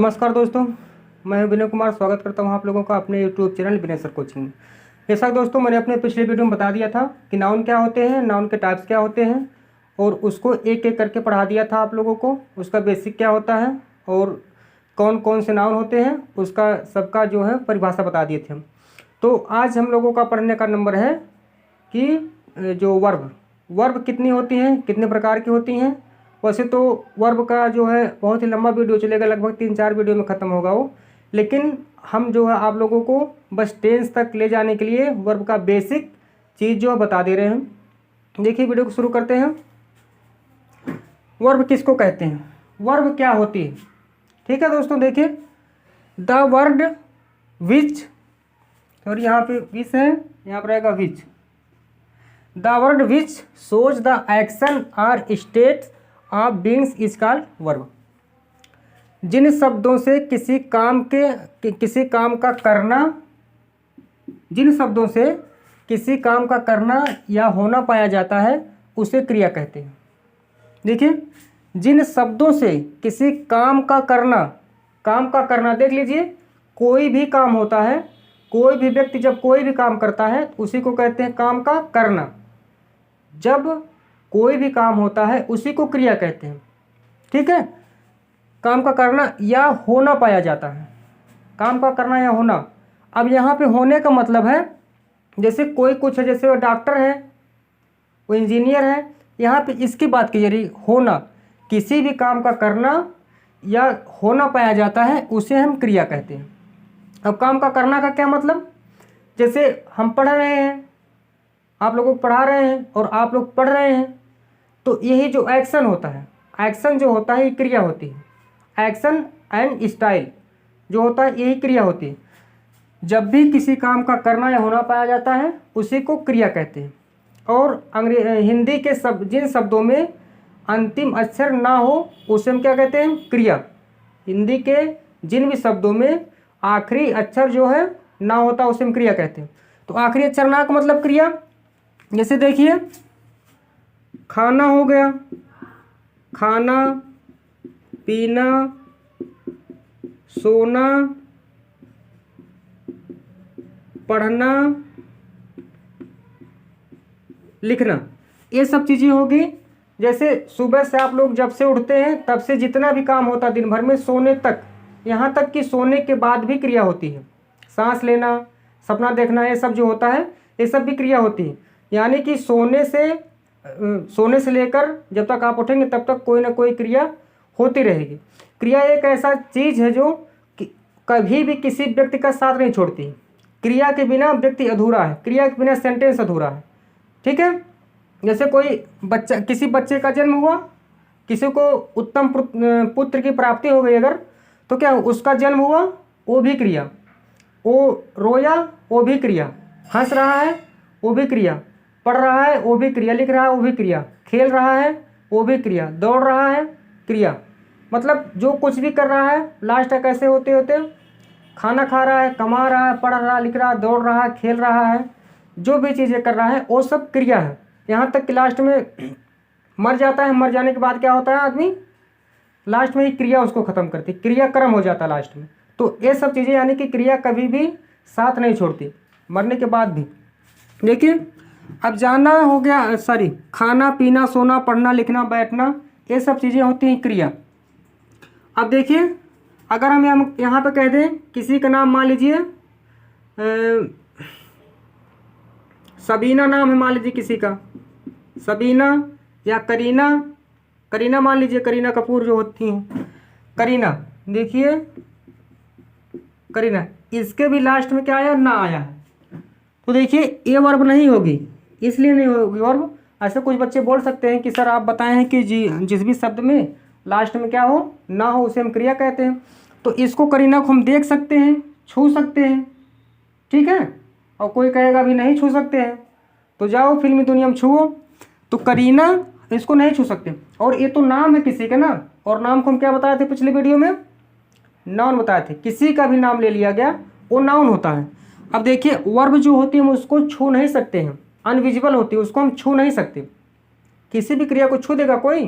नमस्कार दोस्तों, मैं विनय कुमार स्वागत करता हूं आप लोगों का अपने यूट्यूब चैनल विनय सर कोचिंग में। जैसा दोस्तों मैंने अपने पिछले वीडियो में बता दिया था कि नाउन क्या होते हैं, नाउन के टाइप्स क्या होते हैं और उसको एक एक करके पढ़ा दिया था आप लोगों को। उसका बेसिक क्या होता है और कौन कौन से नाउन होते हैं उसका सबका जो है परिभाषा बता दिए थे हम। तो आज हम लोगों का पढ़ने का नंबर है कि जो वर्ब कितनी होती हैं, कितने प्रकार की होती हैं। वैसे तो वर्ब का जो है बहुत ही लंबा वीडियो चलेगा, लगभग 3-4 वीडियो में ख़त्म होगा वो, लेकिन हम जो है आप लोगों को बस टेंस तक ले जाने के लिए वर्ब का बेसिक चीज़ जो है बता दे रहे हैं। देखिए वीडियो को शुरू करते हैं। वर्ब किसको कहते हैं, वर्ब क्या होती है। ठीक है दोस्तों, देखिए द वर्ड विच, और यहाँ पे विच है, यहाँ पर रहेगा which. The word which shows the action or state of beings is called verb. जिन शब्दों से किसी काम का करना, जिन शब्दों से किसी काम का करना या होना पाया जाता है उसे क्रिया कहते हैं। देखिए, जिन शब्दों से किसी काम का करना देख लीजिए, कोई भी काम होता है, कोई भी व्यक्ति जब कोई भी काम करता है उसी को कहते हैं काम का करना। जब कोई भी काम होता है उसी को क्रिया कहते हैं। ठीक है, काम का करना या होना पाया जाता है, काम का करना या होना। अब यहाँ पे होने का मतलब है जैसे कोई कुछ है, जैसे वो डॉक्टर है, वो इंजीनियर है, यहाँ पे इसकी बात की जा रही। होना, किसी भी काम का करना या होना पाया जाता है उसे हम क्रिया कहते हैं। अब काम का करना का क्या मतलब, जैसे हम पढ़ रहे हैं, आप लोगों को पढ़ा रहे हैं और आप लोग पढ़ रहे हैं, तो यही जो एक्शन होता है, एक्शन जो होता है ये क्रिया होती है। एक्शन एंड स्टाइल जो होता है यही क्रिया होती है। जब भी किसी काम का करना या होना पाया जाता है उसी को क्रिया कहते हैं। और हिंदी के जिन शब्दों में अंतिम अक्षर ना हो उसे हम क्या कहते हैं, क्रिया। हिंदी के जिन भी शब्दों में आखिरी अक्षर जो है ना होता उसे हम क्रिया कहते हैं। तो आखिरी अक्षर ना का मतलब क्रिया। जैसे देखिए, खाना हो गया, खाना, पीना, सोना, पढ़ना, लिखना, ये सब चीज़ें होगी। जैसे सुबह से आप लोग जब से उठते हैं तब से जितना भी काम होता है दिन भर में, सोने तक, यहाँ तक कि सोने के बाद भी क्रिया होती है। सांस लेना, सपना देखना, ये सब जो होता है ये सब भी क्रिया होती है। यानी कि सोने से लेकर जब तक आप उठेंगे तब तक कोई ना कोई क्रिया होती रहेगी। क्रिया एक ऐसा चीज़ है जो कभी भी किसी व्यक्ति का साथ नहीं छोड़ती। क्रिया के बिना व्यक्ति अधूरा है, क्रिया के बिना सेंटेंस अधूरा है। ठीक है, जैसे कोई बच्चा, किसी बच्चे का जन्म हुआ, किसी को उत्तम पुत्र की प्राप्ति हो गई अगर, तो क्या उसका जन्म हुआ, वो भी क्रिया। वो रोया, वो भी क्रिया। हंस रहा है, वो भी क्रिया। पढ़ रहा है, वो भी क्रिया। लिख रहा है, वो भी क्रिया। खेल रहा है, वो भी क्रिया। दौड़ रहा है, क्रिया। मतलब जो कुछ भी कर रहा है लास्ट तक कैसे होते होते, खाना खा रहा है, कमा रहा है, पढ़ रहा है, लिख रहा है, दौड़ रहा है, खेल रहा है, जो भी चीज़ें कर रहा है वो सब क्रिया है। यहाँ तक कि लास्ट में मर जाता है, मर जाने के बाद क्या होता है, आदमी लास्ट में ही क्रिया उसको ख़त्म करती, क्रियाक्रम हो जाता है लास्ट में। तो ये सब चीज़ें यानी कि क्रिया कभी भी साथ नहीं छोड़ती, मरने के बाद भी। देखिए, अब जाना हो गया, सॉरी, खाना, पीना, सोना, पढ़ना, लिखना, बैठना, ये सब चीज़ें होती हैं क्रिया। अब देखिए, अगर हम यहाँ पे कह दें किसी का नाम, मान लीजिए सबीना नाम है, मान लीजिए किसी का सबीना या करीना मान लीजिए, करीना कपूर जो होती हैं, करीना। देखिए करीना, इसके भी लास्ट में क्या आया, ना आया है, तो देखिए ये वर्ब नहीं होगी, इसलिए नहीं होगी वर्ब। ऐसे कुछ बच्चे बोल सकते हैं कि सर आप बताए हैं कि जिस भी शब्द में लास्ट में क्या हो, ना हो, उसे हम क्रिया कहते हैं। तो इसको करीना को हम देख सकते हैं, छू सकते हैं। ठीक है, और कोई कहेगा भी नहीं छू सकते हैं, तो जाओ फिल्मी दुनिया में छुओ। तो करीना इसको नहीं छू सकते। और ये तो नाम है किसी का ना, और नाम को हम क्या बताए थे पिछले वीडियो में, नाउन बताए थे। किसी का भी नाम ले लिया गया वो नाउन होता है। अब देखिए, वर्ब जो होती है हम उसको छू नहीं सकते हैं, अनविजिबल होती है, उसको हम छू नहीं सकते। किसी भी क्रिया को छू देगा कोई,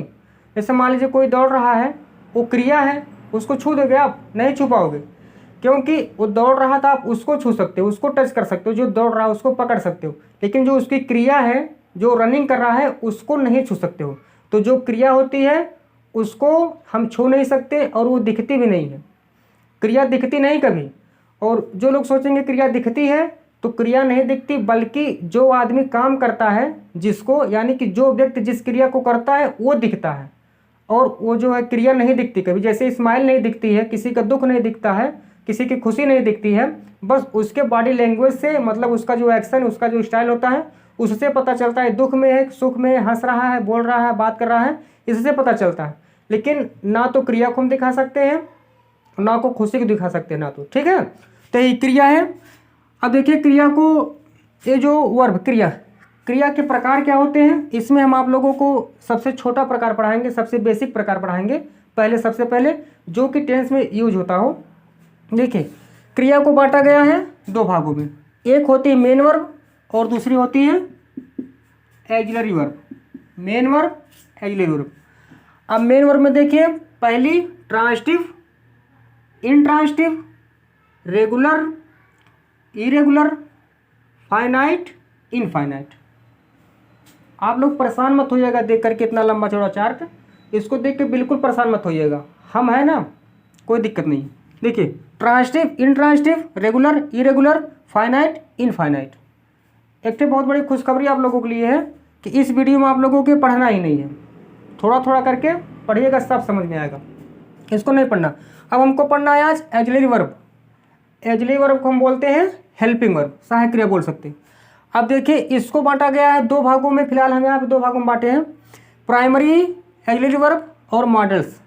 जैसे मान लीजिए कोई दौड़ रहा है, वो क्रिया है, उसको छू दोगे आप? नहीं छू पाओगे, क्योंकि वो दौड़ रहा था, आप उसको छू सकते हो, उसको टच कर सकते हो, जो दौड़ रहा है उसको पकड़ सकते हो, लेकिन जो उसकी क्रिया है, जो रनिंग कर रहा है, उसको नहीं छू सकते हो। तो जो क्रिया होती है उसको हम छू नहीं सकते और वो दिखती भी नहीं है, क्रिया दिखती नहीं कभी। और जो लोग सोचेंगे क्रिया दिखती है, तो क्रिया नहीं दिखती, बल्कि जो आदमी काम करता है जिसको, यानी कि जो व्यक्ति जिस क्रिया को करता है वो दिखता है, और वो जो है क्रिया नहीं दिखती कभी। जैसे स्माइल नहीं दिखती है, किसी का दुख नहीं दिखता है, किसी की खुशी नहीं दिखती है, बस उसके बॉडी लैंग्वेज से, मतलब उसका जो एक्शन, उसका जो स्टाइल होता है, उससे पता चलता है दुख में है, सुख में है, हंस रहा है, बोल रहा है, बात कर रहा है, इससे पता चलता है। लेकिन ना तो क्रिया को हम दिखा सकते हैं, ना को खुशी को दिखा सकते हैं, ना तो, ठीक है। तो ये क्रिया है। अब देखिए क्रिया को, ये जो वर्ब क्रिया, क्रिया के प्रकार क्या होते हैं, इसमें हम आप लोगों को सबसे छोटा प्रकार पढ़ाएंगे, सबसे बेसिक प्रकार पढ़ाएंगे। पहले सबसे पहले जो कि टेंस में यूज होता हो। देखिए क्रिया को बांटा गया है दो भागों में, एक होती है मेन वर्ब और दूसरी होती है auxiliary verb. Main verb, auxiliary verb. अब मेन वर्ब में देखिए, पहली transitive, intransitive, regular, irregular, finite, infinite. आप लोग परेशान मत होइएगा देख करके इतना लंबा चौड़ा चार्ट, इसको देख के बिल्कुल परेशान मत होइएगा, हम है ना, कोई दिक्कत नहीं। देखिए transitive, intransitive, regular, irregular, finite, infinite. एक तो बहुत बड़ी खुशखबरी आप लोगों के लिए है कि इस वीडियो में आप लोगों के पढ़ना ही नहीं है, थोड़ा थोड़ा करके पढ़िएगा, सब समझ में आएगा, इसको नहीं पढ़ना। अब हमको पढ़ना है आज ऑक्सिलरी वर्ब। ऑक्सिलरी वर्ब को हम बोलते हैं हेल्पिंग वर्ब, सहायक क्रिया बोल सकते हैं। अब देखिए इसको बांटा गया है दो भागों में, फिलहाल हम यहाँ पे दो भागों में बांटे हैं, प्राइमरी ऑक्सिलरी वर्ब और मॉडल्स,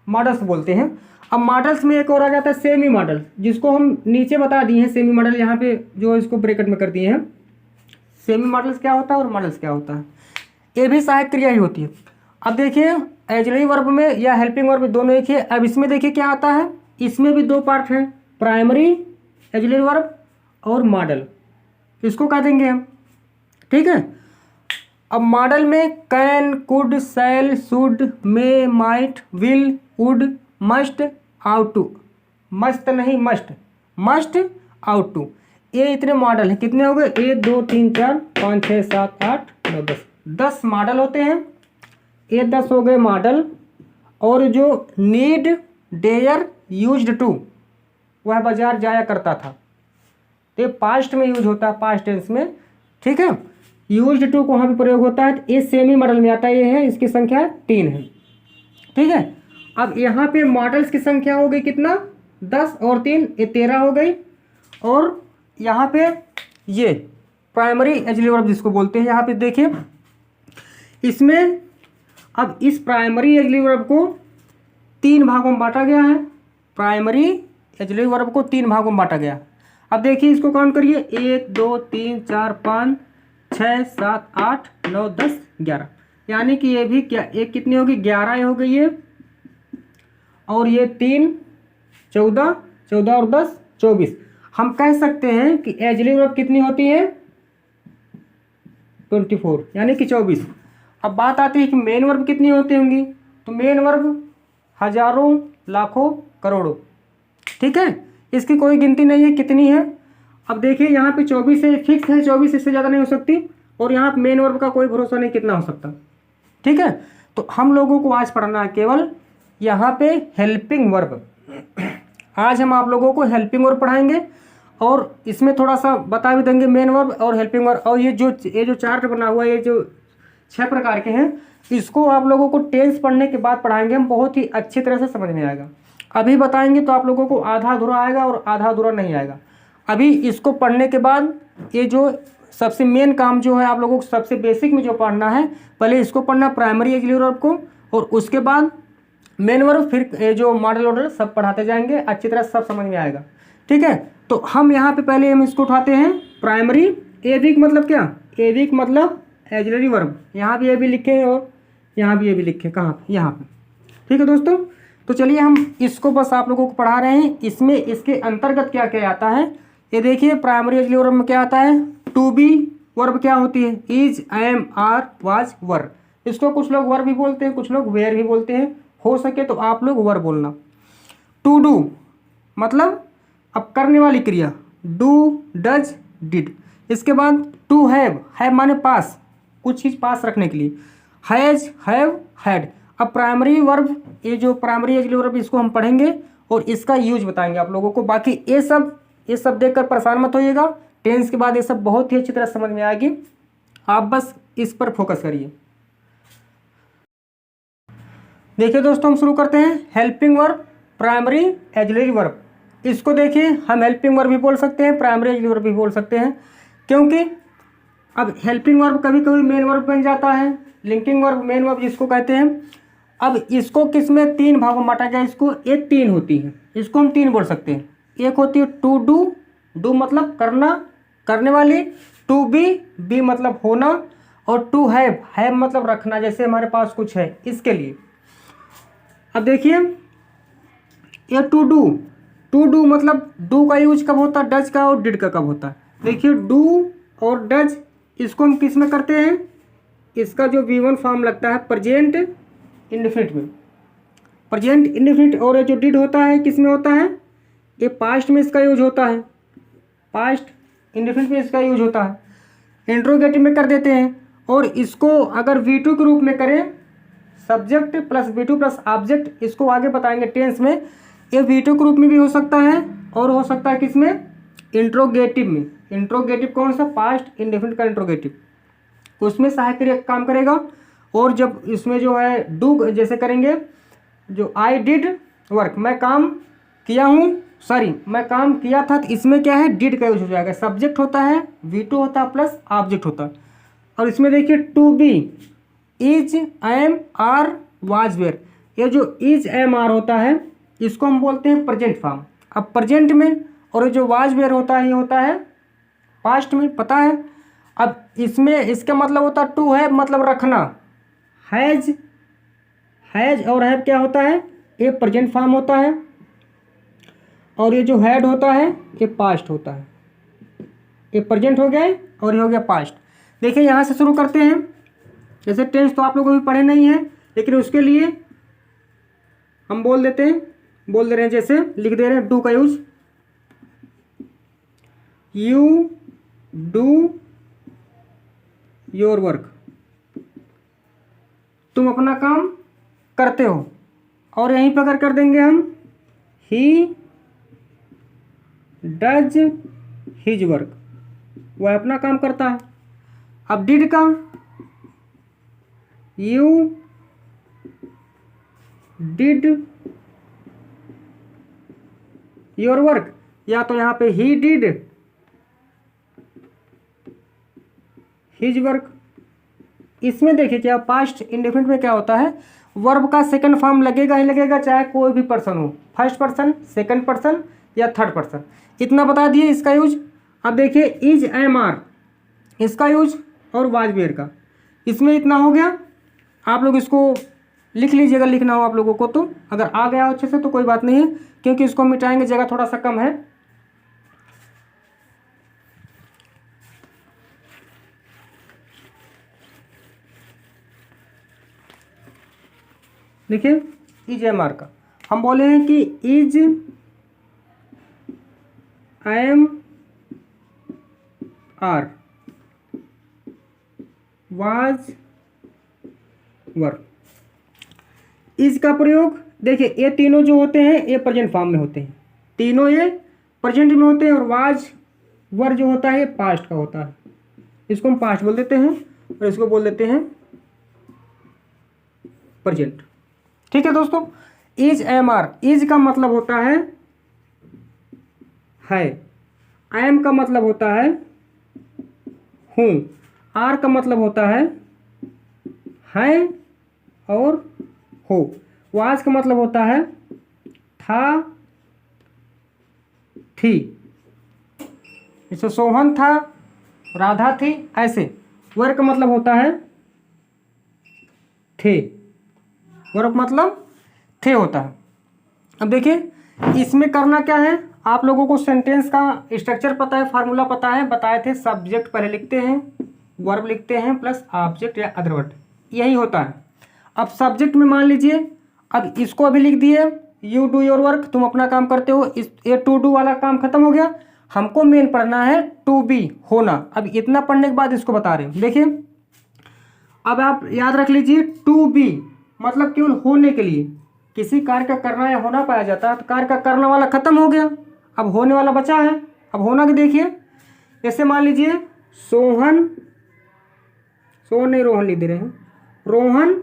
मॉडल्स बोलते हैं। अब मॉडल्स में एक और आ जाता है सेमी मॉडल, जिसको हम नीचे बता दिए हैं, सेमी मॉडल यहाँ पे जो इसको ब्रैकेट में कर दिए हैं। सेमी मॉडल्स क्या होता है और मॉडल्स क्या होता है, ये भी सहायक क्रिया ही होती है। अब देखिए ऑक्सिलरी वर्ब में या हेल्पिंग वर्ब दोनों एक है। अब इसमें देखिए क्या आता है, इसमें भी दो पार्ट हैं, प्राइमरी ऑक्सिलरी वर्ब और मॉडल, इसको कह देंगे हम, ठीक है। अब मॉडल में can, could, shall, should, may, might, will, would, must, ought to, मस्त नहीं मस्ट, मस्ट, आउट टू, ये इतने मॉडल हैं। कितने हो गए, 1 2 3 4 5 6 7 8 9 10, 10 मॉडल होते हैं। ये 10 हो गए मॉडल। और जो नीड, डेयर, यूज्ड टू, वह बाजार जाया करता था, तो ये पास्ट में यूज होता है, पास्ट टेंस में, ठीक है। यूज्ड टू को वहाँ भी प्रयोग होता है, तो ये सेमी मॉडल में आता है, ये है, इसकी संख्या 3 है, ठीक है। अब यहाँ पे मॉडल्स की संख्या हो गई कितना, 10 और 3 ये 13 हो गई। और यहाँ पे ये प्राइमरी ऑक्सिलरी वर्ब जिसको बोलते हैं, यहाँ पे देखिए इसमें, अब इस प्राइमरी ऑक्सिलरी वर्ब को 3 भागों में बांटा गया है, प्राइमरी ऑक्सिलरी वर्ब को 3 भागों में बांटा गया। अब देखिए इसको काउंट करिए, 1 2 3 4 5 6 7 8 9 10 11, यानी कि ये भी क्या, एक कितनी होगी, 11 हो गई ये, और ये 3 14, 14 और 10 24। हम कह सकते हैं कि ऑक्सिलरी वर्ब कितनी होती है, 24, यानी कि 24। अब बात आती है कि मेन वर्ब कितनी होती होंगी, तो मेन वर्ब हजारों, लाखों, करोड़ों, ठीक है, इसकी कोई गिनती नहीं है कितनी है। अब देखिए यहाँ पे 24 है, फिक्स है 24, इससे ज़्यादा नहीं हो सकती, और यहाँ पे मेन वर्ब का कोई भरोसा नहीं कितना हो सकता, ठीक है। तो हम लोगों को आज पढ़ना है केवल यहाँ पे हेल्पिंग वर्ब। आज हम आप लोगों को हेल्पिंग वर्ब पढ़ाएंगे, और इसमें थोड़ा सा बता भी देंगे मेन वर्ब और हेल्पिंग वर्ब। और ये जो चार्ट बना हुआ है, ये जो 6 प्रकार के हैं, इसको आप लोगों को टेंस पढ़ने के बाद पढ़ाएंगे हम, बहुत ही अच्छी तरह से समझ में आएगा। अभी बताएंगे तो आप लोगों को आधा अधूरा आएगा और आधा अधूरा नहीं आएगा। अभी इसको पढ़ने के बाद ये जो सबसे मेन काम जो है आप लोगों को सबसे बेसिक में जो पढ़ना है, पहले इसको पढ़ना, प्राइमरी ऑक्सिलरी वर्ब को, और उसके बाद मेन वर्ब, फिर ये जो मॉडल ऑर्डर सब पढ़ाते जाएंगे, अच्छी तरह सब समझ में आएगा, ठीक है। तो हम यहाँ पे पहले हम इसको उठाते हैं, प्राइमरी। ए वीक मतलब क्या, ए वीक मतलब ऑक्सिलरी वर्ब, यहाँ भी ए भी लिखे हैं और यहाँ भी ए भी लिखे, कहाँ पे, यहाँ पे, ठीक है दोस्तों। तो चलिए हम इसको बस आप लोगों को पढ़ा रहे हैं। इसमें इसके अंतर्गत क्या क्या आता है, ये देखिए प्राइमरी ऑक्सिलरी वर्ब में क्या आता है, टू बी वर्ब क्या होती है, इज, एम, आर, वाज, वर। इसको कुछ लोग वर भी बोलते हैं, कुछ लोग वेयर भी बोलते हैं, हो सके तो आप लोग वर बोलना। टू डू मतलब अब करने वाली क्रिया, डू, डज, डिड। इसके बाद टू हैव, हैव माने पास, कुछ चीज़ पास रखने के लिए, हैज़, हैव, हैड। अब प्राइमरी वर्ब, ये जो प्राइमरी ऑक्सिलरी वर्ब इसको हम पढ़ेंगे और इसका यूज बताएंगे आप लोगों को। बाकी ये सब देखकर परेशान मत होइएगा, टेंस के बाद ये सब बहुत ही अच्छी तरह समझ में आएगी, आप बस इस पर फोकस करिए। देखिए दोस्तों, हम शुरू करते हैं helping verb, primary auxiliary verb. इसको देखिए, हम हेल्पिंग वर्ब भी बोल सकते हैं, प्राइमरी ऑक्सिलरी वर्ब भी बोल सकते हैं, क्योंकि अब हेल्पिंग वर्ब कभी कभी मेन वर्ब बन जाता है, लिंकिंग वर्ब मेन वर्ब जिसको कहते हैं। अब इसको किस में 3 भागों में बांटा गया, इसको ये 3 होती है, इसको हम 3 बोल सकते हैं। एक होती है टू डू, डू मतलब करना, करने वाली, टू बी, बी मतलब होना, और टू हैव, हैव मतलब रखना, जैसे हमारे पास कुछ है इसके लिए। अब देखिए ये टू डू मतलब डू का यूज कब होता है, डज का और डिड का कब होता है। देखिए डू और डज इसको हम किस में करते हैं, इसका जो V1 फॉर्म लगता है प्रेजेंट इंडेफिनिट में, प्रेजेंट इंडेफिनिट। और ये जो डिड होता है किस में होता है, ये पास्ट में इसका यूज होता है, पास्ट इंडेफिनिट में इसका यूज होता है, इंट्रोगेटिव में कर देते हैं। और इसको अगर V2 के रूप में करें, subject plus V2 plus object, इसको आगे बताएंगे टेंस में, ये V2 के रूप में भी हो सकता है और हो सकता है किसमें, इंट्रोगेटिव में। इंट्रोगेटिव कौन सा, पास्ट इंडेफिनिट का इंट्रोगेटिव, उसमें सहायक क्रिया काम करेगा। और जब इसमें जो है डू जैसे करेंगे, जो आई डिड वर्क, मैं काम किया हूँ, सॉरी मैं काम किया था, तो इसमें क्या है, डिड का यूज हो जाएगा, सब्जेक्ट होता है, V2 होता है प्लस ऑब्जेक्ट होता है। और इसमें देखिए to be, is, am, are, was, were, ये जो इज, एम, आर होता है इसको हम बोलते हैं प्रेजेंट फॉर्म। अब प्रेजेंट में, और ये जो वाज, वेयर होता है ये होता है पास्ट में, पता है। अब इसमें इसका मतलब होता है टू हैव मतलब रखना, हैज, हैज और हैव क्या होता है, ये प्रेजेंट फॉर्म होता है, और ये जो हैड होता है ये पास्ट होता है, ये प्रेजेंट हो गया है और ये हो गया पास्ट। देखिए यहाँ से शुरू करते हैं, जैसे टेंस तो आप लोगों को भी पढ़े नहीं है, लेकिन उसके लिए हम बोल दे रहे हैं, जैसे लिख दे रहे हैं डू का use, you do your work, तुम अपना काम करते हो। और यहीं पर अगर कर देंगे हम, ही डज हिज वर्क, वह अपना काम करता है। अब डिड का, यू डिड योर वर्क, या तो यहाँ पे ही डिड हिज वर्क। इसमें देखिए क्या, पास्ट इंडेफिनिट में क्या होता है, वर्ब का सेकंड फॉर्म लगेगा ही लगेगा, चाहे कोई भी पर्सन हो, फर्स्ट पर्सन, सेकंड पर्सन या थर्ड पर्सन। इतना बता दिए इसका यूज। अब देखिए इज, एम, आर इसका यूज और वाज, वेयर का, इसमें इतना हो गया। आप लोग इसको लिख लीजिएगा, लिखना हो आप लोगों को तो, अगर आ गया अच्छे से तो कोई बात नहीं है, क्योंकि इसको मिटाएंगे, जगह थोड़ा सा कम है। देखिए इज, एम, आर का हम बोले हैं कि is, am, are, was, were. Is का प्रयोग देखिए, ये तीनों जो होते हैं ये प्रेजेंट फॉर्म में होते हैं, तीनों ये प्रेजेंट में होते हैं। और वाज, वर जो होता है ये पास्ट का होता है, इसको हम पास्ट बोल देते हैं और इसको बोल देते हैं प्रेजेंट। ठीक है दोस्तों, इज, एम, आर, इज का मतलब होता है, एम का मतलब होता है हूँ, आर का मतलब होता है और हो, वाज का मतलब होता है था, थी, जैसे सोहन था, राधा थी, ऐसे। वर का मतलब होता है थे, वर्ब मतलब थे होता है। अब देखिए इसमें करना क्या है, आप लोगों को सेंटेंस का स्ट्रक्चर पता है, फार्मूला पता है, बताए थे, सब्जेक्ट पहले लिखते हैं, वर्ब लिखते हैं प्लस ऑब्जेक्ट या अदर वर्ड, यही होता है। अब सब्जेक्ट में मान लीजिए, अब इसको अभी लिख दिए, यू डू योर वर्क, तुम अपना काम करते हो। इस ये टू डू वाला काम खत्म हो गया। हमको मेन पढ़ना है टू बी, होना। अब इतना पढ़ने के बाद इसको बता रहे हैं, देखिए अब आप याद रख लीजिए टू बी मतलब केवल होने के लिए। किसी कार्य का करना या होना पाया जाता है, तो कार्य का करने वाला खत्म हो गया, अब होने वाला बचा है। अब होना के देखिए, जैसे मान लीजिए सोहन नहीं, रोहन लिख दे रहे हैं, रोहन।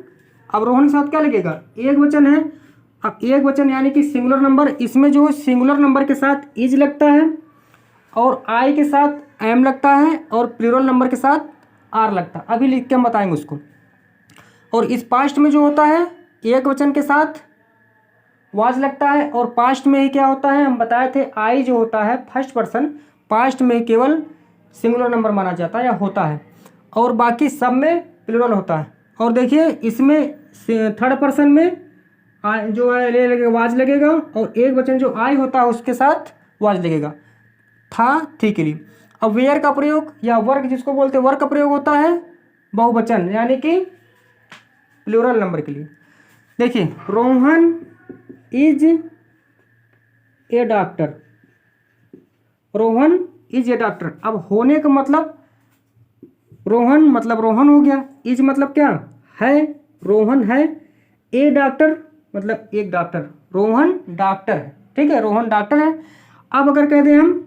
अब रोहन के साथ क्या लगेगा, एक वचन है। अब एक वचन यानी कि सिंगुलर नंबर, इसमें जो सिंगुलर नंबर के साथ इज लगता है और आई के साथ एम लगता है और प्लूरल नंबर के साथ आर लगता है। अभी लिख के हम बताएंगे उसको। और इस पास्ट में जो होता है एक वचन के साथ वाज लगता है, और पास्ट में ही क्या होता है, हम बताए थे आई जो होता है फर्स्ट पर्सन, पास्ट में केवल सिंगुलर नंबर माना जाता है या होता है, और बाकी सब में प्लूरल होता है। और देखिए इसमें थर्ड पर्सन में जो है ले लगेगा वाज लगेगा, और एक वचन जो आई होता है उसके साथ वाज लगेगा, था थी के लिए। अब वेयर का प्रयोग या वर्क जिसको बोलते हैं वर्क का प्रयोग होता है बहुवचन यानी कि प्लूरल नंबर के लिए। देखिए Rohan is a doctor, Rohan is a doctor. अब होने का मतलब रोहन मतलब रोहन हो गया, इज मतलब क्या है, रोहन है, ए डॉक्टर मतलब एक डॉक्टर, रोहन डॉक्टर है, ठीक है, रोहन डॉक्टर है। अब अगर कह दें हम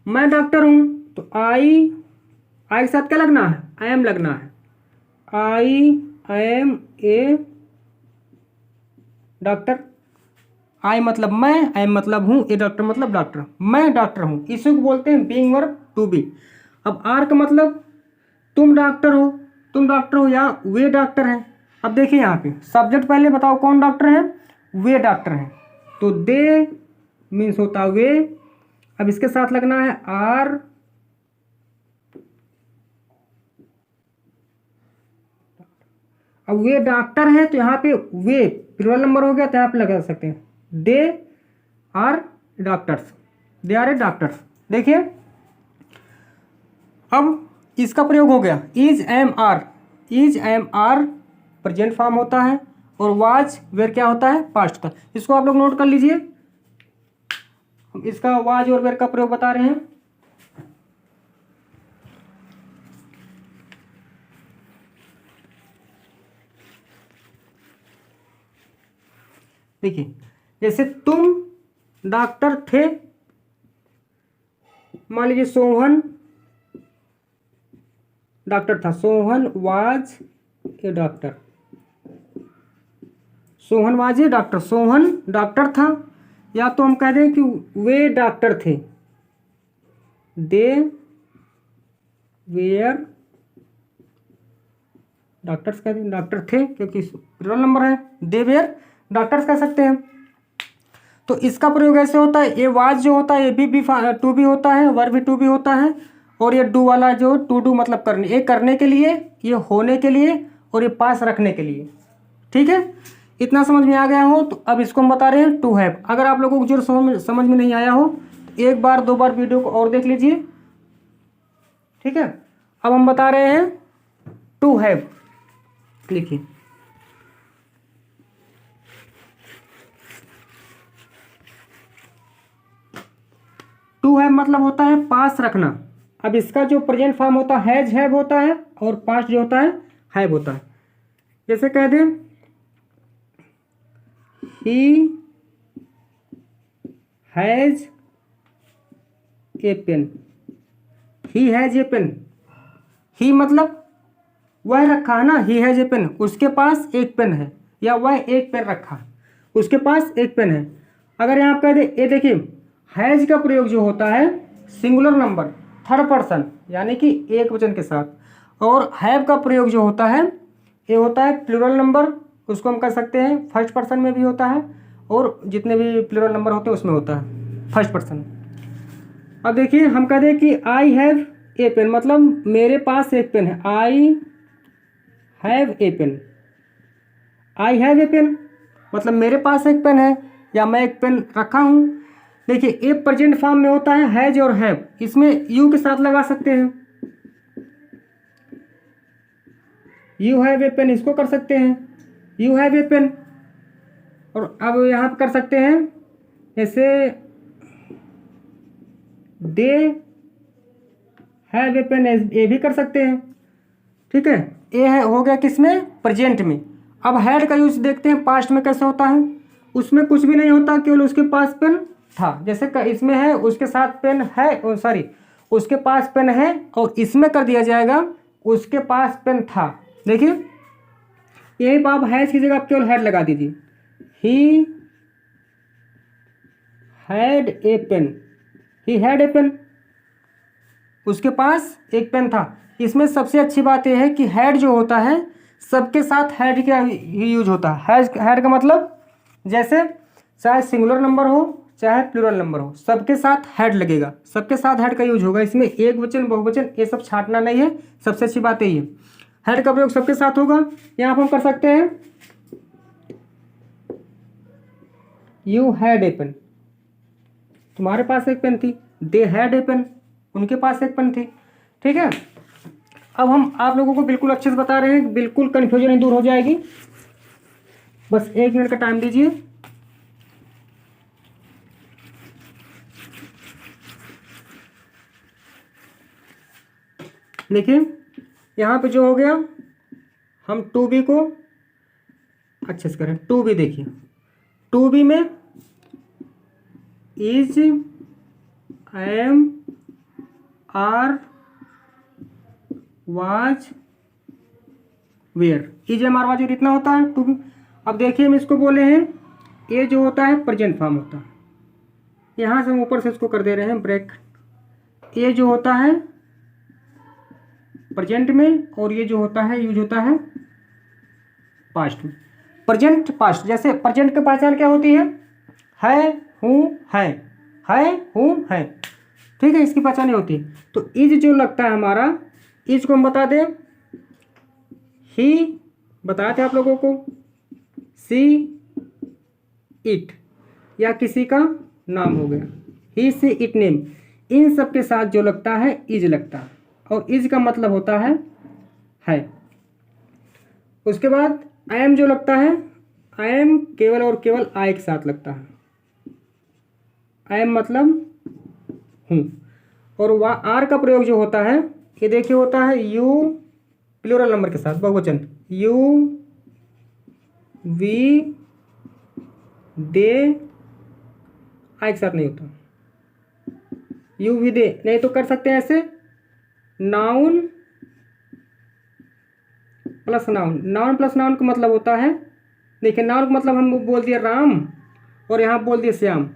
मैं डॉक्टर हूं, तो आई के साथ क्या लगना है, आई एम लगना है, आई एम ए डॉक्टर। आई मतलब मैं, आई मतलब हूँ, ए डॉक्टर मतलब डॉक्टर, मैं डॉक्टर हूँ, इसी को बोलते हैं बीइंग वर्ब टू बी। अब आर का मतलब तुम डॉक्टर हो या वे डॉक्टर हैं। अब देखिए यहाँ पे सब्जेक्ट पहले बताओ कौन डॉक्टर है, वे डॉक्टर हैं, तो दे मीन्स होता वे। अब इसके साथ लगना है आर, अब वे डॉक्टर है तो यहाँ पे वे प्लूरल नंबर हो गया, तो यहाँ पे लगा सकते हैं they are doctors, they are a doctors. देखिए अब इसका प्रयोग हो गया is am are present form होता है, और वाज वेर क्या होता है पास्ट का। इसको आप लोग नोट कर लीजिए, हम इसका वाज और वेर का प्रयोग बता रहे हैं। देखिए जैसे तुम डॉक्टर थे, मान लीजिए सोहन डॉक्टर था, Sohan was a doctor, Sohan was a doctor, Sohan doctor था। या तो हम कह दें कि वे डॉक्टर थे, दे वेयर डॉक्टर्स कह दें, डॉक्टर थे क्योंकि प्लूरल नंबर है, दे वेयर डॉक्टर्स कह सकते हैं। तो इसका प्रयोग ऐसे होता है, ये वाज जो होता है ये भी टू बी होता है, वर्ब भी टू बी होता है, और ये डू वाला जो टू डू मतलब करने, ये करने के लिए, ये होने के लिए, और ये पास रखने के लिए। ठीक है, इतना समझ में आ गया हो तो अब इसको हम बता रहे हैं टू हैव। अगर आप लोगों को जो समझ में नहीं आया हो तो एक बार दो बार वीडियो को और देख लीजिए। ठीक है, अब हम बता रहे हैं टू हैव। लिखिए टू हैव मतलब होता है पास रखना। अब इसका जो प्रेजेंट फॉर्म होता है हैज हैव होता है, और पास्ट जो होता है हैव होता है। जैसे कह दें he has a pen, he has a pen, he मतलब वह रखा है ना, ही हैज ए पेन, उसके पास एक पेन है, या वह एक पेन रखा है, उसके पास एक पेन है। अगर यहाँ कह दे, ये देखिए हैज का प्रयोग जो होता है सिंगुलर नंबर थर्ड पर्सन यानी कि एक वचन के साथ, और हैव का प्रयोग जो होता है ये होता है प्लूरल नंबर, उसको हम कर सकते हैं फर्स्ट पर्सन में भी होता है, और जितने भी प्लूरल नंबर होते हैं उसमें होता है फर्स्ट पर्सन। अब देखिए हम कह दें कि आई हैव ए पेन मतलब मेरे पास एक पेन है, I have a pen, I have a pen मतलब मेरे पास एक पेन है या मैं एक पेन रखा हूँ। देखिए ए प्रेजेंट फॉर्म में होता है हैज और हैव, इसमें यू के साथ लगा सकते हैं, यू हैव ए पेन इसको कर सकते हैं, यू हैव ए पेन। और अब यहाँ पर कर सकते हैं जैसे दे हैव ए पेन, ये भी कर सकते हैं। ठीक है, ये है हो गया किसमें, प्रेजेंट में। अब हैड का यूज देखते हैं पास्ट में कैसे होता है। उसमें कुछ भी नहीं होता, केवल उसके पास पेन था। जैसे इसमें है उसके साथ पेन है, सॉरी उसके पास पेन है, और इसमें कर दिया जाएगा उसके पास पेन था। देखिए यही पर आप हैज की जगह आप केवल हैड लगा दीजिए। He had a pen, he had a pen, उसके पास एक पेन था। इसमें सबसे अच्छी बात यह है कि हैड जो होता है सबके साथ हैड का ही यूज होता है। हैड का मतलब जैसे चाहे सिंगुलर नंबर हो चाहे प्लूरल नंबर हो, सबके साथ हैड लगेगा, सबके साथ हैड का यूज होगा। इसमें एक वचन बहुवचन ये सब छांटना नहीं है, सबसे अच्छी बात यही है। हैड का प्रयोग सबके साथ होगा। यहाँ पर हम कर सकते हैं यू हैड ए पेन, तुम्हारे पास एक पेन थी। दे हैड ए पेन, उनके पास एक पेन थी। ठीक है, अब हम आप लोगों को बिल्कुल अच्छे से बता रहे हैं, बिल्कुल कन्फ्यूजन ही दूर हो जाएगी। बस 1 मिनट का टाइम दीजिए। देखिए यहाँ पे जो हो गया, हम टू बी को अच्छे से करें। टू बी देखिए, टू बी में is, am, are, was, were, is am are was were इतना होता है टू बी। अब देखिए हम इसको बोले हैं, ये जो होता है प्रेजेंट फॉर्म होता है। यहाँ से हम ऊपर से इसको कर दे रहे हैं ब्रेक। ये जो होता है प्रेजेंट में, और ये जो होता है यूज होता है पास्ट में। प्रेजेंट पास्ट, जैसे प्रेजेंट की पहचान क्या होती है हूँ है हूँ है। ठीक है, इसकी पहचान होती है। तो इज जो लगता है हमारा, इज को हम बता दें ही, बताए थे आप लोगों को, सी, इट, या किसी का नाम हो गया ही, सी, इट, नेम, इन सब के साथ जो लगता है इज लगता है, और इज का मतलब होता है। उसके बाद आई एम जो लगता है, आई एम केवल और केवल आई के साथ लगता है। आई एम मतलब हूँ। और वह आर का प्रयोग जो होता है, ये देखिए होता है यू प्लूरल नंबर के साथ, बहुवचन, यू, वी, दे, आई के साथ नहीं होता। यू, वी, दे नहीं तो कर सकते हैं ऐसे, noun plus noun. Noun plus noun का मतलब होता है, देखिए नाउन का मतलब हम बोल दिए राम, और यहाँ बोल दिए श्याम।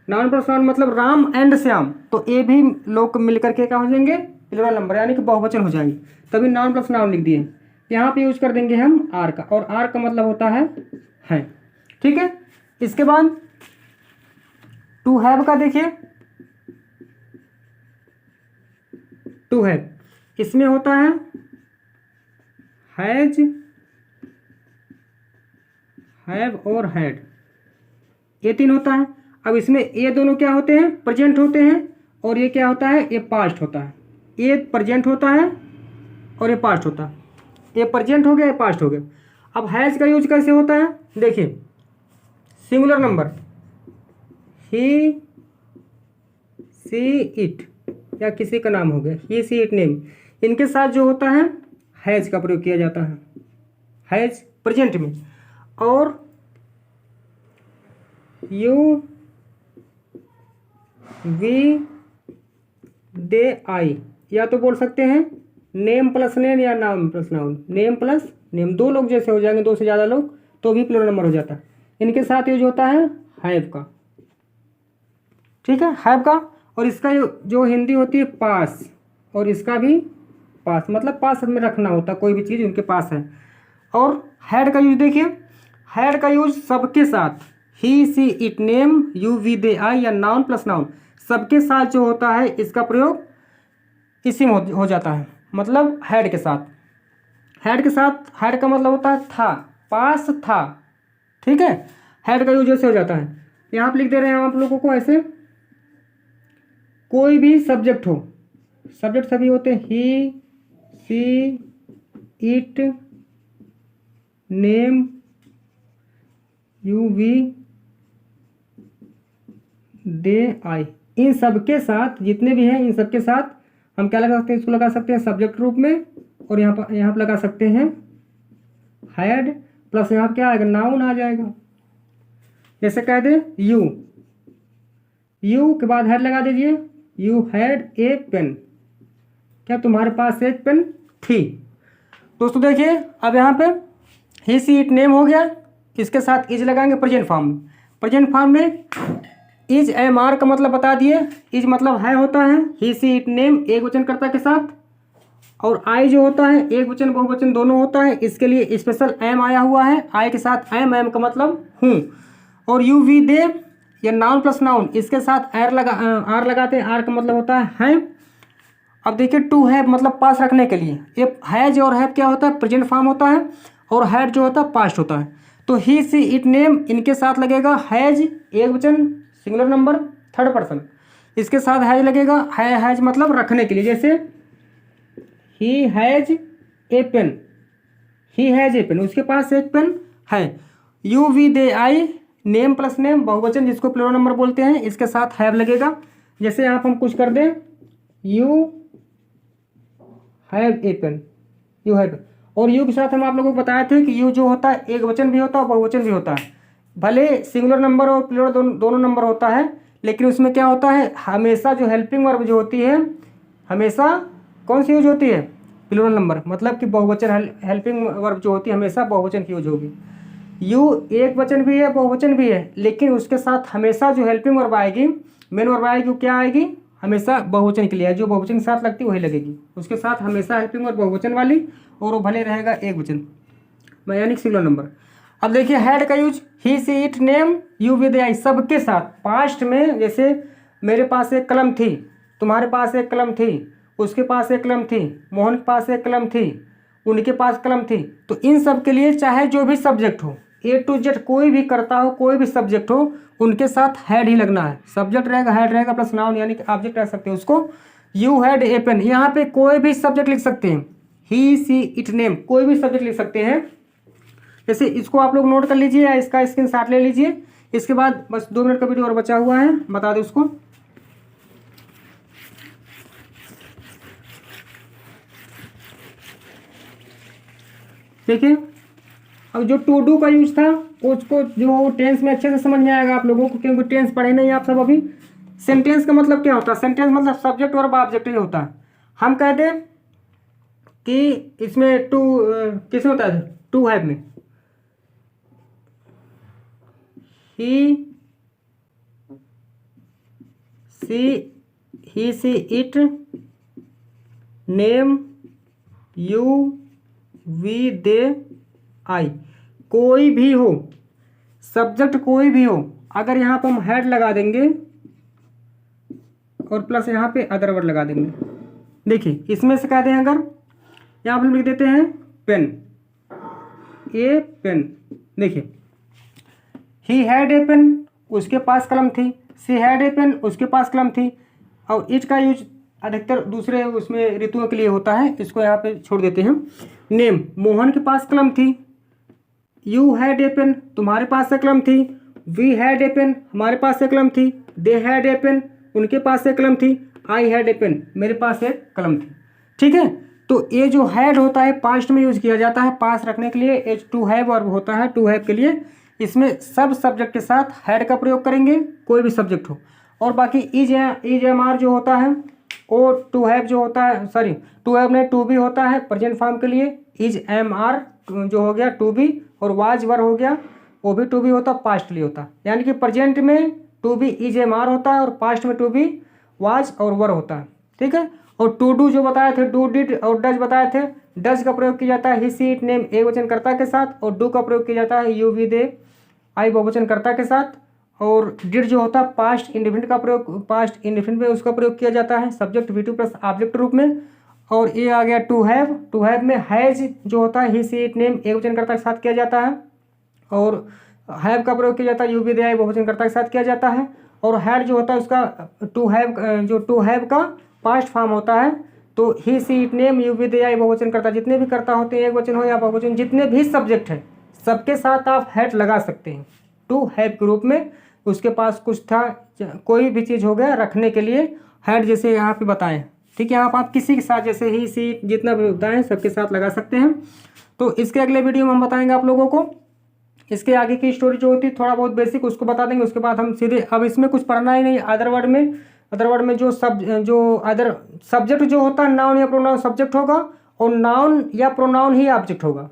नाउन प्लस नाउन मतलब राम एंड श्याम, तो ये भी लोग मिलकर के क्या हो जाएंगे, प्लूरल नंबर यानी कि बहुवचन हो जाएंगे। तभी नाउन प्लस नाउन लिख दिए। यहाँ पे यूज कर देंगे हम आर का, और आर का मतलब होता है। ठीक है, इसके बाद टू हैव का देखिए, टू हैव, इसमें होता है हैज, हैव और हैड, ये तीन होता है। अब इसमें ये दोनों क्या होते हैं, प्रेजेंट होते हैं, और ये क्या होता है, ये पास्ट होता है। ये प्रेजेंट होता है और ये पास्ट होता है। ये प्रेजेंट हो गया, ये पास्ट हो गया। अब हैज का यूज कैसे होता है, देखिए singular number he, she, it, या किसी का नाम हो गया ही, सी, इट, नेम, इनके साथ जो होता है हैज का प्रयोग किया जाता है, हैज प्रेजेंट में। और यू, वी, दे, आई, या तो बोल सकते हैं नेम प्लस नेम या नाम plus noun. Name plus name, दो लोग जैसे हो जाएंगे, दो से ज़्यादा लोग, तो भी प्लूरल नंबर हो जाता है। इनके साथ यूज होता है हैव का। ठीक है, हैव का। और इसका जो हिंदी होती है पास, और इसका भी पास, मतलब पास में रखना होता है कोई भी चीज़ उनके पास है। और हैड का यूज देखिए, हैड का यूज सबके साथ, ही, she, it, name, you, we, they, आई, या नाउन प्लस नाउन, सबके साथ जो होता है इसका प्रयोग इसी में हो जाता है, मतलब हैड के साथ। हैड के साथ, हैड का मतलब होता है था, पास था। ठीक है, हैड का यूज ऐसे हो जाता है। यहाँ पे लिख दे रहे हैं आप लोगों को ऐसे, कोई भी सब्जेक्ट हो, सब्जेक्ट सभी होते हैं, ही, she, it, name, you we they आई, इन सब के साथ जितने भी हैं इन सब के साथ हम क्या लगा सकते हैं, इसको लगा सकते हैं सब्जेक्ट रूप में, और यहाँ पर लगा सकते हैं हैड, प्लस यहाँ क्या आएगा, नाउन आ जाएगा। जैसे कह दे यू के बाद हैड लगा दीजिए, यू हैड ए पेन, क्या तुम्हारे पास एक पेन थी। दोस्तों देखिए अब यहाँ पे ही सी इट नेम हो गया, इसके साथ इज लगाएंगे प्रेजेंट फॉर्म में। प्रेजेंट फॉर्म में इज एम आर का मतलब बता दिए, इज मतलब है होता है, ही सी इट नेम एक वचन कर्ता के साथ, और आई जो होता है एक वचन बहुवचन दोनों होता है, इसके लिए स्पेशल एम आया हुआ है, आई के साथ एम का मतलब हूँ, और यू वी दे या नाउन प्लस नाउन इसके साथ आर लगाते हैं, आर का मतलब होता है। अब देखिए टू हैव मतलब पास रखने के लिए, ये हैज और हैव क्या होता है, प्रेजेंट फॉर्म होता है, और हैड जो होता है पास्ट होता है। तो ही सी इट नेम इनके साथ लगेगा हैज एक वचन सिंगुलर नंबर थर्ड पर्सन, इसके साथ हैज लगेगा, हैज मतलब रखने के लिए, जैसे ही has a pen, he has a pen, उसके पास एक पेन है। You we they I name plus name बहुवचन जिसको प्लूरल नंबर बोलते हैं, इसके साथ हैव लगेगा। जैसे यहाँ पर हम कुछ कर दें, you have a pen, you have, और यू के साथ हम आप लोगों को बताए थे कि यू जो होता है एक वचन भी होता है और बहुवचन भी होता है, भले सिंगुलर नंबर और प्लूरल दोनों नंबर होता है, लेकिन उसमें क्या होता है, हमेशा जो हेल्पिंग वर्ब जो होती है हमेशा कौन सी यूज होती है, प्लूरल नंबर, मतलब कि बहुवचन हेल्पिंग वर्ब जो होती है हमेशा बहुवचन की यूज होगी। यू एक वचन भी है बहुवचन भी है, लेकिन उसके साथ हमेशा जो हेल्पिंग वर्ब आएगी, मेन वर्ब आएगी, वो क्या आएगी, हमेशा बहुवचन के लिए है, जो बहुवचन के साथ लगती है वही लगेगी, उसके साथ हमेशा हेल्पिंग वर्ब बहुवचन वाली, और वो भले रहेगा एक वचन यानी सिंगुलर नंबर। अब देखिए हैड का use, he she it name you with I सबके साथ, पास्ट में जैसे मेरे पास एक कलम थी, तुम्हारे पास एक कलम थी, उसके पास एक कलम थी, मोहन के पास एक कलम थी, उनके पास कलम थी, तो इन सब के लिए चाहे जो भी सब्जेक्ट हो, ए टू जेड कोई भी करता हो, कोई भी सब्जेक्ट हो, उनके साथ हैड ही लगना है। सब्जेक्ट रहेगा हैड रहेगा प्लस नाउन यानी कि ऑब्जेक्ट रख सकते हैं उसको, यू हैड ए पेन, यहाँ पे कोई भी सब्जेक्ट लिख सकते हैं, ही सी इट नेम कोई भी सब्जेक्ट लिख सकते हैं। जैसे इसको आप लोग नोट कर लीजिए या इसका स्क्रीनशॉट ले लीजिए, इसके बाद बस 2 मिनट का वीडियो और बचा हुआ है, बता दें उसको। देखिए अब जो टू डू का यूज था उसको जो टेंस में अच्छे से समझ में आएगा आप लोगों को, क्योंकि टेंस पढ़े नहीं आप सब अभी। सेंटेंस का मतलब क्या होता है, सेंटेंस मतलब सब्जेक्ट और ऑब्जेक्ट ही होता है। हम कहते हैं कि इसमें टू किस में होता है, टू हैव में he she it name you we they I, कोई भी हो सब्जेक्ट कोई भी हो, अगर यहाँ पर हम हैड लगा देंगे और प्लस यहाँ पे अदर वर्ड लगा देंगे। देखिए इसमें से कहते हैं, अगर यहाँ पर हम लिख देते हैं पेन, ए पेन, देखिए ही हैड ए पेन उसके पास कलम थी, सी हैड ए पेन उसके पास कलम थी, और इट का यूज अधिकतर दूसरे उसमें ऋतुओं के लिए होता है, इसको यहाँ पे छोड़ देते हैं। नेम मोहन के पास कलम थी, यू हैड ए पेन तुम्हारे पास एक कलम थी, वी हैड ए पेन हमारे पास एक कलम थी, दे हैड ए पेन उनके पास एक कलम थी, आई हैड ए पेन मेरे पास एक कलम थी। ठीक है, तो ये जो हैड होता है पास्ट में यूज किया जाता है, पास रखने के लिए एज टू हैव वर्ब होता है, टू हैव के लिए इसमें सब सब्जेक्ट के साथ हैड का प्रयोग करेंगे, कोई भी सब्जेक्ट हो। और बाकी इज एम आर जो होता है वो टू हैव जो होता है, सॉरी टू हैव में टू बी होता है प्रेजेंट फॉर्म के लिए, इज एम आर जो हो गया टू बी, और वाज वर हो गया वो भी टू बी होता, पास्ट के लिए होता, यानी कि प्रेजेंट में to be is am are होता है और पास्ट में टू बी वाज और वर होता है। ठीक है, और टू डू जो बताए थे, डू डिड और डज बताए थे, डज का प्रयोग किया जाता है ही सी इट नेम एक वचन कर्ता के साथ, और डू का प्रयोग किया जाता है यू वी दे आई बहुवचन कर्ता के साथ, और डिड जो होता है पास्ट इंडिफिनिट का प्रयोग, पास्ट इंडिफिनिट में उसका प्रयोग किया जाता है subject V two plus object रूप में। और ये आ गया टू हैव में हैज जो होता है ही सी इट नेम एक वचन कर्ता के साथ किया जाता है, और हैव का प्रयोग किया जाता है यू वी दे आई बहुवचन कर्ता के साथ किया जाता है। और हैड जो होता है उसका टू हैव का पास्ट फॉर्म होता है, तो he she it name you we they I बहुवचन कर्ता जितने भी कर्ता होते हैं एक वचन हो या बहुवचन जितने भी सब्जेक्ट हैं सबके साथ आप हैड लगा सकते हैं। टू हैव के रूप में, उसके पास कुछ था, कोई भी चीज़ हो गया रखने के लिए, हैड जैसे यहाँ पे बताएं। ठीक है, यहाँ पर आप किसी के साथ जैसे ही सी जितना भी होता है सबके साथ लगा सकते हैं। तो इसके अगले वीडियो में हम बताएंगे आप लोगों को इसके आगे की स्टोरी जो होती है, थोड़ा बहुत बेसिक उसको बता देंगे। उसके बाद हम सीधे, अब इसमें कुछ पढ़ना ही नहीं। अदर वर्ड में जो अदर सब्जेक्ट जो होता है, नाउन या प्रोनाउन सब्जेक्ट होगा और नाउन या प्रोनाउन ही ऑब्जेक्ट होगा।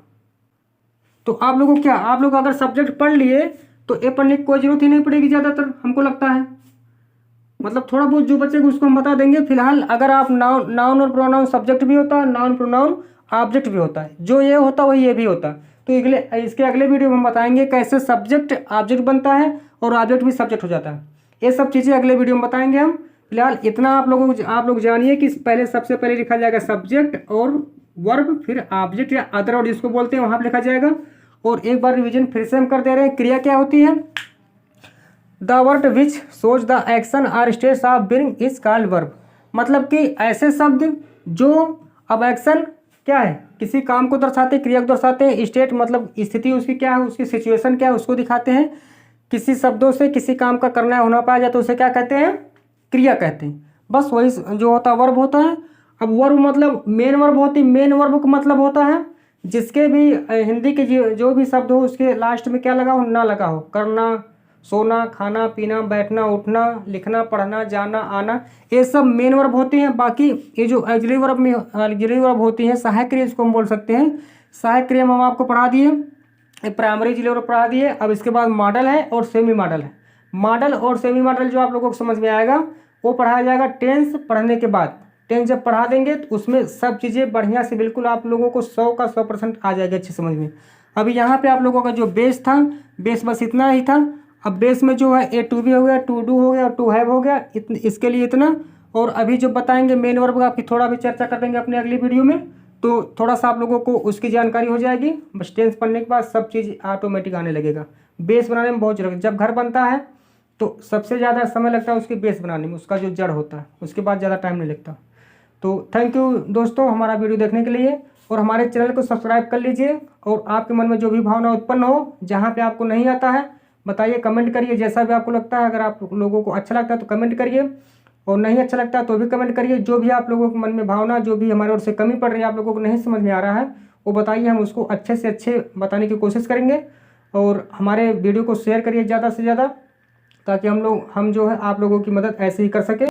तो आप लोगों को क्या, आप लोग अगर सब्जेक्ट पढ़ लिए तो ये पढ़ने की कोई जरूरत ही नहीं पड़ेगी ज़्यादातर, हमको लगता है। मतलब थोड़ा बहुत जो बचेगा उसको हम बता देंगे। फिलहाल अगर आप नाउन और प्रोनाउन सब्जेक्ट भी होता है, नाउन प्रोनाउन ऑब्जेक्ट भी होता है, जो ये होता है वही ये भी होता है। तो इसके अगले वीडियो में हम बताएंगे कैसे सब्जेक्ट ऑब्जेक्ट बनता है और ऑब्जेक्ट भी सब्जेक्ट हो जाता है। ये सब चीज़ें अगले वीडियो में बताएंगे हम। फिलहाल इतना आप लोग जानिए कि सबसे पहले लिखा जाएगा सब्जेक्ट और वर्ब, फिर ऑब्जेक्ट या अदर वर्ड जिसको बोलते हैं वहाँ पर लिखा जाएगा। और एक बार रिविजन फिर से हम कर दे रहे हैं। क्रिया क्या होती है? The word which shows the action or states of being is called verb. मतलब कि ऐसे शब्द जो, अब एक्शन क्या है, किसी काम को दर्शाते हैं, क्रिया को दर्शाते हैं। स्टेट मतलब स्थिति उसकी क्या है, उसकी सिचुएशन क्या है, उसको दिखाते हैं। किसी शब्दों से किसी काम का करना होना पाया जाए तो उसे क्या कहते हैं? क्रिया कहते हैं। बस वही जो होता है वर्ब होता है। अब वर्ब मतलब मेन वर्ब होती है। मेन वर्ब का मतलब होता है जिसके भी हिंदी के जो भी शब्द हो उसके लास्ट में क्या लगा हो, ना लगा हो। करना, सोना, खाना, पीना, बैठना, उठना, लिखना, पढ़ना, जाना, आना, ये सब मेन वर्ब होते हैं। बाकी ये जो ऑक्सिलरी वर्ब होती हैं, सहायक क्रिया जिसको हम बोल सकते हैं, सहायक क्रिया हम आपको पढ़ा दिए, प्राइमरी ऑक्सिलरी वर्ब पढ़ा दिए। अब इसके बाद मॉडल है और सेमी मॉडल है। मॉडल और सेमी मॉडल जो आप लोगों को समझ में आएगा वो पढ़ाया जाएगा टेंस पढ़ने के बाद। टेंस जब पढ़ा देंगे तो उसमें सब चीज़ें बढ़िया से बिल्कुल आप लोगों को 100 का 100% आ जाएगा अच्छी समझ में। अभी यहाँ पे आप लोगों का जो बेस था, बेस बस इतना ही था। अब बेस में जो है ए टू बी हो गया, टू डू हो गया और टू हैव हो गया, इसके लिए इतना। और अभी जो बताएंगे मेन वर्ब का आपकी थोड़ा भी चर्चा कर देंगे अपने अगली वीडियो में, तो थोड़ा सा आप लोगों को उसकी जानकारी हो जाएगी। बस टेंस पढ़ने के बाद सब चीज़ ऑटोमेटिक आने लगेगा। बेस बनाने में बहुत जरूरत, जब घर बनता है तो सबसे ज़्यादा समय लगता है उसके बेस बनाने में, उसका जो जड़ होता है, उसके बाद ज़्यादा टाइम नहीं लगता। तो थैंक यू दोस्तों हमारा वीडियो देखने के लिए, और हमारे चैनल को सब्सक्राइब कर लीजिए। और आपके मन में जो भी भावना उत्पन्न हो, जहाँ पे आपको नहीं आता है बताइए, कमेंट करिए, जैसा भी आपको लगता है। अगर आप लोगों को अच्छा लगता है तो कमेंट करिए, और नहीं अच्छा लगता है तो भी कमेंट करिए। जो भी आप लोगों के मन में भावना, जो भी हमारे ओर से कमी पड़ रही है, आप लोगों को नहीं समझ में आ रहा है, वो बताइए, हम उसको अच्छे से अच्छे बताने की कोशिश करेंगे। और हमारे वीडियो को शेयर करिए ज़्यादा से ज़्यादा, ताकि हम जो है आप लोगों की मदद ऐसे ही कर सके।